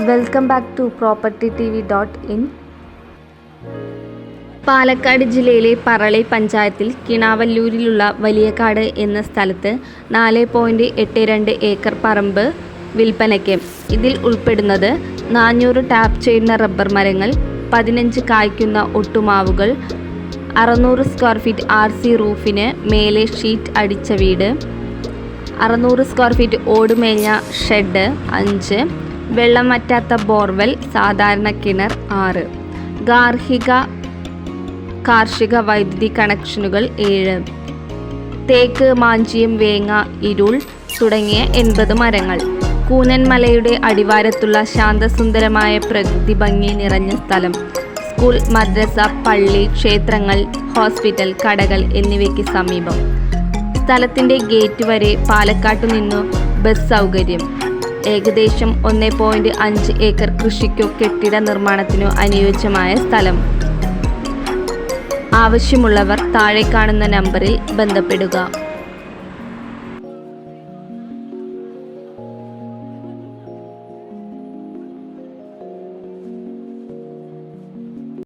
Welcome back to propertytv.in. Palakkad ജില്ലയിലെ പറളി പഞ്ചായത്തിൽ കിണാവല്ലൂരിലുള്ള വലിയകാട് എന്ന സ്ഥലത്ത് 4.82 ഏക്കർ പറമ്പ് വിൽപ്പനയ്ക്ക്. ഇതിൽ ഉൾപ്പെടുന്നത് 400 ടാപ്പ് ചെയ്യുന്ന റബ്ബർ മരങ്ങൾ, 15 കായ്ക്കുന്ന ഒട്ടുമാവുകൾ, 600 സ്ക്വയർ ഫീറ്റ് RC റൂഫിന് മേലെ ഷീറ്റ് അടിച്ച വീട്, 600 സ്ക്വയർ ഫീറ്റ് ഓടുമേഞ്ഞ ഷെഡ് 5, വെള്ളം വറ്റാത്ത ബോർവെൽ, സാധാരണ കിണർ 6, കാർഷിക വൈദ്യുതി കണക്ഷനുകൾ 7, തേക്ക്, മാഞ്ചിയം, വേങ്ങ, ഇരുൾ തുടങ്ങിയ 80 മരങ്ങൾ. കൂനൻമലയുടെ അടിവാരത്തുള്ള ശാന്തസുന്ദരമായ പ്രകൃതി ഭംഗി നിറഞ്ഞ സ്ഥലം. സ്കൂൾ, മദ്രസ, പള്ളി, ക്ഷേത്രങ്ങൾ, ഹോസ്പിറ്റൽ, കടകൾ എന്നിവയ്ക്ക് സമീപം. സ്ഥലത്തിൻ്റെ ഗേറ്റ് വരെ പാലക്കാട്ടു നിന്നു ബസ് സൗകര്യം. ഏകദേശം 1.5 ഏക്കർ കൃഷിക്കോ കെട്ടിട നിർമ്മാണത്തിനോ അനുയോജ്യമായ സ്ഥലം. ആവശ്യമുള്ളവർ താഴെ കാണുന്ന നമ്പറിൽ ബന്ധപ്പെടുക.